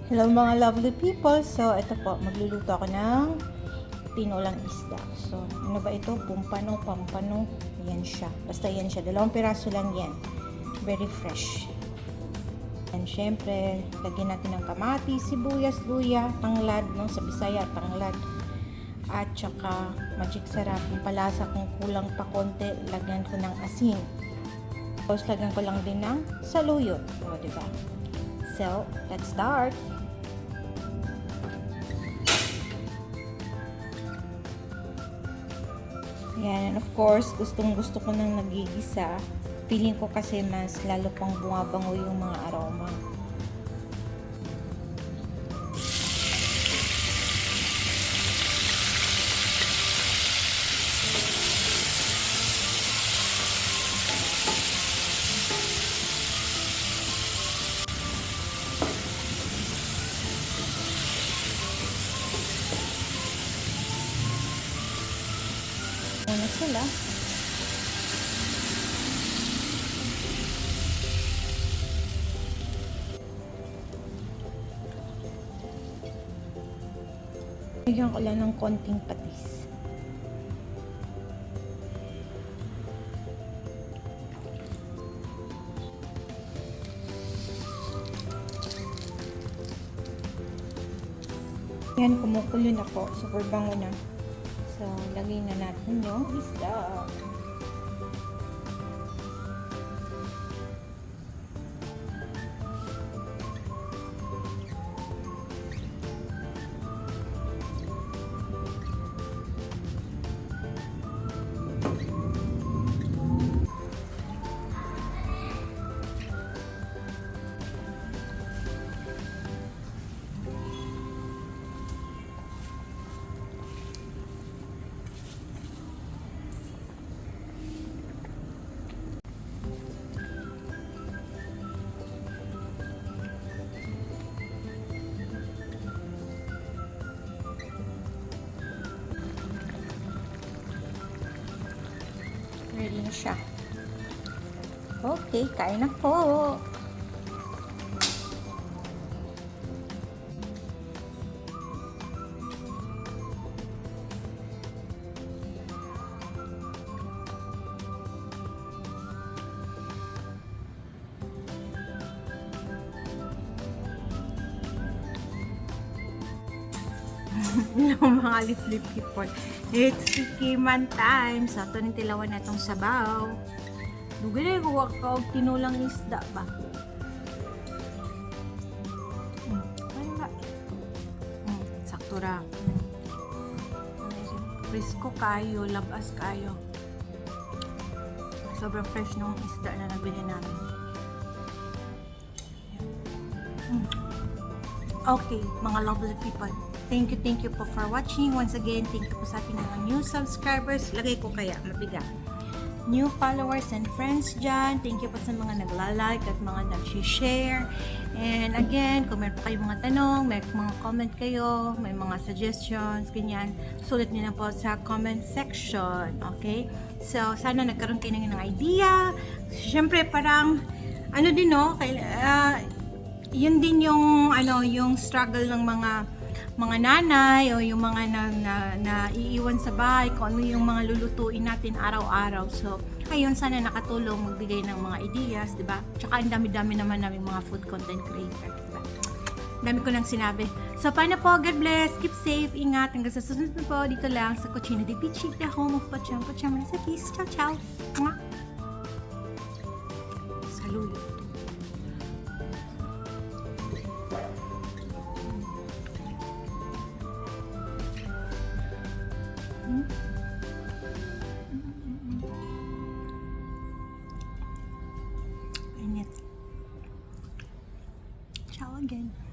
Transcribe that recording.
Hello mga lovely people. So, ito po, magluluto ako ng tinolang isda. So, ano ba ito? Pampano. Yan siya. Basta yan siya. 2 piraso lang yan. Very fresh. And syempre, lagyan natin ng kamatis, sibuyas, luya, tanglad, no? Sa Bisaya, tanglad. At saka, magic sarap. Yung palasa kung kulang pa konti, lagyan ko ng asin. Tapos, lagyan ko lang din ng saluyot. O, diba? So, let's start. Yan, and of course, gustong-gusto ko nang nagigisa. Feeling ko kasi mas lalo pang bumabango yung mga aroma. Muna sila. Bigyan ko lang ng konting patis. Yan, kumukulo na po. Super bango na. So, lagay na natin yung isda. Ready na siya. Okay, kain na po. Hello mga little people. It's Kiman time. So, ito ng tilawan na itong sabaw. Dugay na huwag ka og tinulang isda ba? Wala. Sakto ra. Fresco kayo, labas kayo. Sobrang fresh nung isda na nabili namin. Okay, mga lovely people. Thank you po for watching. Once again, thank you po sa ating mga new subscribers. Lagay ko kaya, mabigat. New followers and friends dyan. Thank you po sa mga nagla-like at mga nag-share. And again, kung meron pa kayong mga tanong, may mga comment kayo, may mga suggestions, ganyan, sulit niyo na po sa comment section. Okay? So, sana nagkaroon kayo ng idea. Siyempre, parang, ano din, no? Yun din yung, yung struggle ng mga nanay o yung mga na iiwan sa bahay, kung ano yung mga lulutuin natin araw-araw. So, ayun, sana nakatulong magbigay ng mga ideas, di ba? Tsaka ang dami-dami naman namin mga food content creators, di ba? Dami ko nang sinabi. So, paano po? God bless. Keep safe. Ingat. Hanggang sa susunod na po. Dito lang sa Cucina de Pichi, the home of Pacham recipes. Ciao, ciao. Mwah. Saludo. Init. Ciao again.